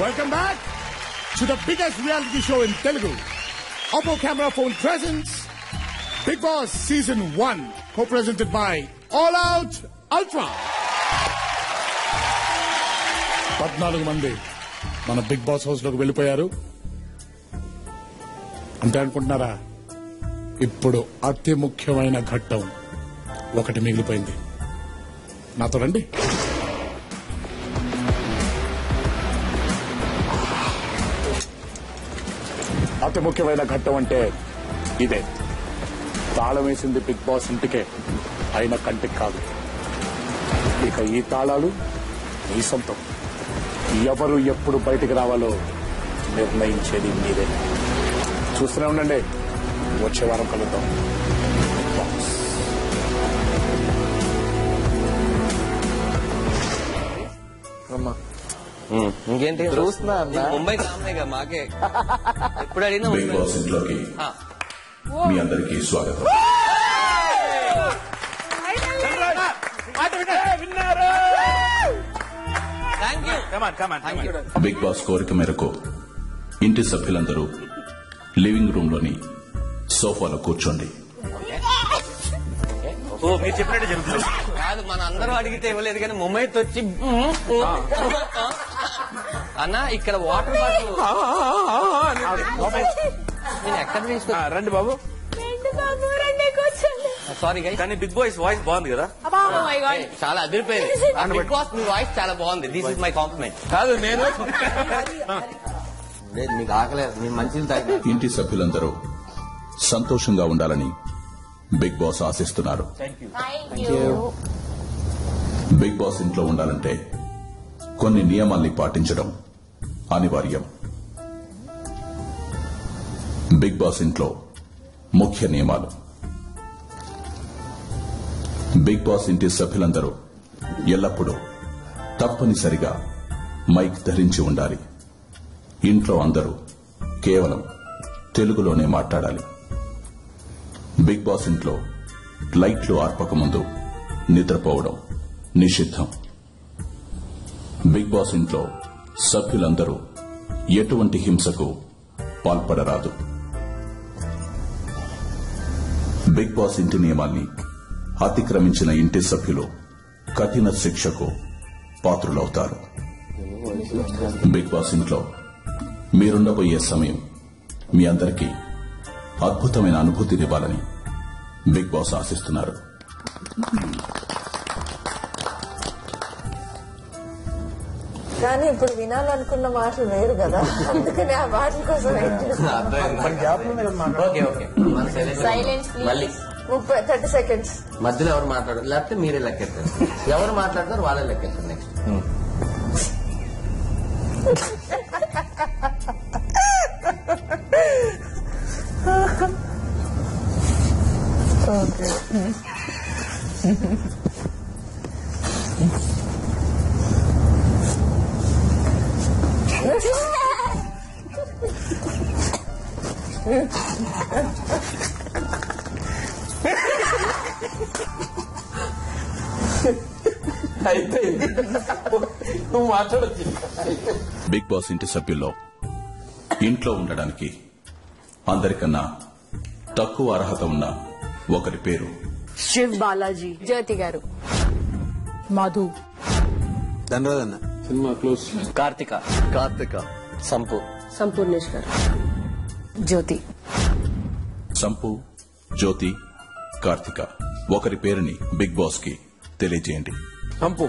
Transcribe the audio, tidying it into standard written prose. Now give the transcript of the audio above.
Welcome back to the biggest reality show in Telugu. Oppo Camera Phone presents Big Boss Season 1, co-presented by All Out Ultra. 14 మంది మన big boss house లోకి వెళ్ళిపోయారు అంతే అనుకుంటున్నారా? ఇప్పుడు అతి ముఖ్యమైన ఘట్టం ఒకటి మిగిలిపోయింది. నాతో రండి. అతి ముఖ్యమైన ఘట్టం అంటే ఇదే. తాళం వేసింది బిగ్ బాస్ ఇంటికే, అయిన కంటికి కాదు. ఇక ఈ తాళాలు మీ సొంతం. ఎవరు ఎప్పుడు బయటికి రావాలో నిర్ణయించేది మీరే. చూస్తూనే ఉండండి. వచ్చే వారం కలుద్దాం. ఇంకేంటి చూస్తున్నా ముంబై కామనేగా మాకే ఎప్పుడు అడిగినా బిగ్ బాస్ ఇంట్లోకి మీ అందరికీ స్వాగతం. బిగ్ బాస్ కోరిక మేరకు ఇంటి సభ్యులందరూ లివింగ్ రూమ్ లోని సోఫాలో కూర్చోండి. మీరు చెప్పినట్టు జరుగుతుంది కాదు, మన అందరూ అడిగితే ఇవ్వలేదు కానీ ముంబైతో వచ్చి అన్న ఇక్కడ వాటర్ బాటిల్ నేను ఎక్కడ తీసుకున్నా రండి బాబు. సారీ కానీ బిగ్ బాస్ వాయిస్ బాగుంది కదా, చాలా అదిరిపోయింది. బిగ్ బాస్ మీ వాయిస్ చాలా బాగుంది. This is my compliment. కాదు నేను లేదు మీకు ఆకలేదు, నేను మంచిది తాగి. ఇంటి సభ్యులందరూ సంతోషంగా ఉండాలని బిగ్ బాస్ ఆశిస్తున్నారు. బిగ్ బాస్ ఇంట్లో ఉండాలంటే కొన్ని నియమాల్ని పాటించడం అనివార్యం. బిగ్ బాస్ ఇంట్లో ముఖ్య నియమాలు. బిగ్ బాస్ ఇంటి సభ్యులందరూ ఎల్లప్పుడూ తప్పనిసరిగా మైక్ ధరించి ఉండాలి. ఇంట్లో అందరూ కేవలం తెలుగులోనే మాట్లాడాలి. బిగ్ బాస్ ఇంట్లో లైట్లు ఆర్పకముందు నిద్రపోవడం నిషిద్ధం. బిగ్ బాస్ ఇంట్లో సభ్యులందరూ ఎటువంటి హింసకు పాల్పడరాదు. బిగ్ బాస్ ఇంటి నియమాల్ని అతిక్రమించిన ఇంటి సభ్యులు కఠిన శిక్షకు పాత్రులవుతారు. బిగ్ బాస్ ఇంట్లో మీరుండబోయే సమయం మీ అందరికీ అద్భుతమైన అనుభూతినివ్వాలని బిగ్ బాస్ ఆశిస్తున్నారు. కానీ ఇప్పుడు వినాలనుకున్న మాటలు వేరు కదా, అందుకని ఆ మాటల కోసం 30 seconds మధ్యలో ఎవరు మాట్లాడరు, లేకపోతే మీరే లెక్కెత్తారు. ఎవరు మాట్లాడతారు వాళ్ళే లెక్కెత్తారు. నెక్స్ట్ బిగ్ బాస్ ఇంటి సభ్యుల్లో ఇంట్లో ఉండడానికి అందరికన్నా తక్కువ అర్హత ఉన్న ఒకరి పేరు శివ్ బాలాజీ. జ్యోతి గారు. మధు. ధనరాజన్న. Cinema close. కార్తిక. సంపూర్ణేష్ గారు. జ్యోతి. సంపు, జ్యోతి, కార్తిక ఒకరి పేరుని బిగ్ బాస్ కి తెలియజేయండి. సంపు.